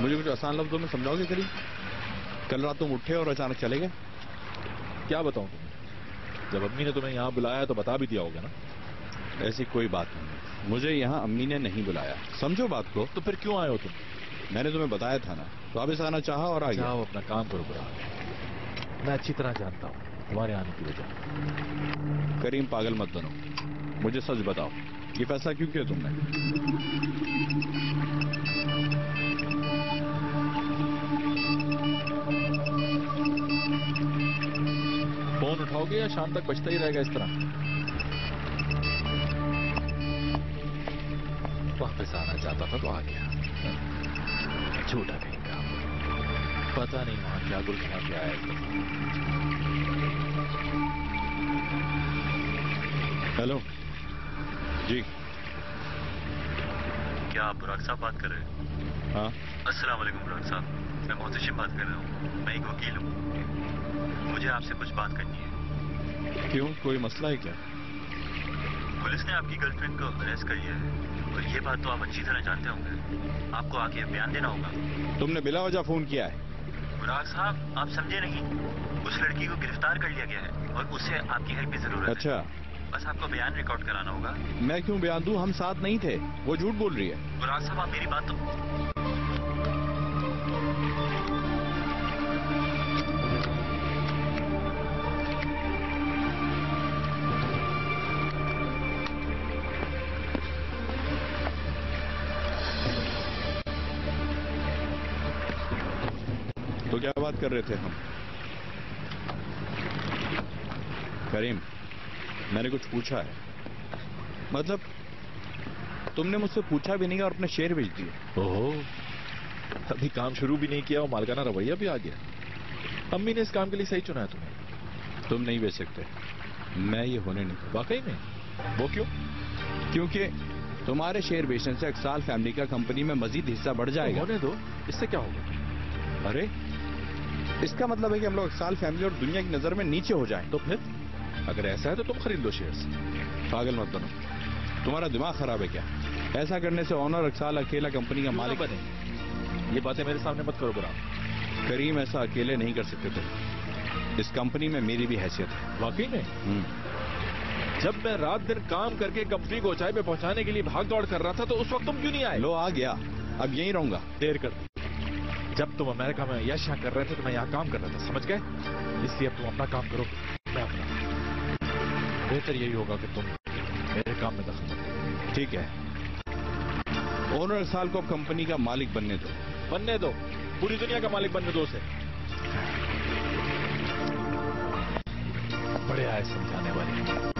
मुझे कुछ आसान लफ्जों में समझाओगे करीम? कल रात तुम उठे और अचानक चले गए। क्या बताऊं तुम्हें? जब अम्मी ने तुम्हें यहाँ बुलाया तो बता भी दिया होगा ना। ऐसी कोई बात नहीं, मुझे यहाँ अम्मी ने नहीं बुलाया, समझो बात को। तो फिर क्यों आए हो तुम? मैंने तुम्हें बताया था ना, वापस आना चाहा और आ गया। जाओ अपना काम करो बुरा। मैं अच्छी तरह जानता हूँ तुम्हारे आने की वजह। करीम पागल मत बनो, मुझे सच बताओ, ये फैसला क्यों किया तुमने? फोन उठाओगे या शाम तक बजता ही रहेगा इस तरह? वापस आना चाहता था तो आ गया। झूठा कहीं का, पता नहीं वहां क्या गुल खा के आया। हेलो जी। क्या आप बुराक साहब बात कर रहे हैं? हाँ। अस्सलाम वालेकुम बुराक साहब, मैं मोहतशिम बात कर रहा हूँ। मैं एक वकील हूँ, मुझे आपसे कुछ बात करनी है। क्यों, कोई मसला है क्या? पुलिस ने आपकी गर्लफ्रेंड को अरेस्ट कर लिया है और ये बात तो आप अच्छी तरह जानते होंगे। आपको आके बयान देना होगा। तुमने बिला वजह फोन किया है। बुराक साहब आप समझे नहीं, उस लड़की को गिरफ्तार कर लिया गया है और उसे आपकी हेल्प की जरूरत है। अच्छा, बस आपको बयान रिकॉर्ड कराना होगा। मैं क्यों बयान दूं, हम साथ नहीं थे, वो झूठ बोल रही है। बुराक साहब आप मेरी बात तो क्या बात कर रहे थे हम? करीम, मैंने कुछ पूछा है? मतलब तुमने मुझसे पूछा भी नहीं और अपने शेर भेज दिए। ओहो, अभी काम शुरू भी नहीं किया और मालकाना रवैया भी आ गया। अम्मी ने इस काम के लिए सही चुना है तुम्हें। तुम नहीं बेच सकते, मैं ये होने नहीं दूंगा। वाकई में? वो क्यों? क्योंकि तुम्हारे शेयर बेचने से अक्साल फैमिली का कंपनी में मजीद हिस्सा बढ़ जाएगा। होने दो, इससे क्या होगा? अरे इसका मतलब है कि हम लोग अक्साल फैमिली और दुनिया की नजर में नीचे हो जाएं। तो फिर अगर ऐसा है तो तुम खरीद लो शेयर्स। पागल मत बनो, तुम्हारा दिमाग खराब है क्या? ऐसा करने से ऑनर अक्साल अकेला कंपनी का मालिक बने। ये बातें मेरे सामने मत करो बुरा। करीम, ऐसा अकेले नहीं कर सकते तुम, इस कंपनी में मेरी भी हैसियत है। वाकई में? जब मैं रात दिन काम करके कंपनी को ऊंचाई पे पहुंचाने के लिए भाग दौड़ कर रहा था तो उस वक्त तुम क्यों नहीं आए? लो आ गया, अब यहीं रहूंगा। देर कर, जब तुम अमेरिका में यश कर रहे थे तो मैं यहाँ काम कर रहा था, समझ गए? इसलिए अब तुम अपना काम करो, मैं अपना। बेहतर यही होगा कि तुम मेरे काम में दखल मत दो। ठीक है, ओनर साल को कंपनी का मालिक बनने दो। बनने दो, पूरी दुनिया का मालिक बनने दो उसे। बड़े आए समझाने वाले।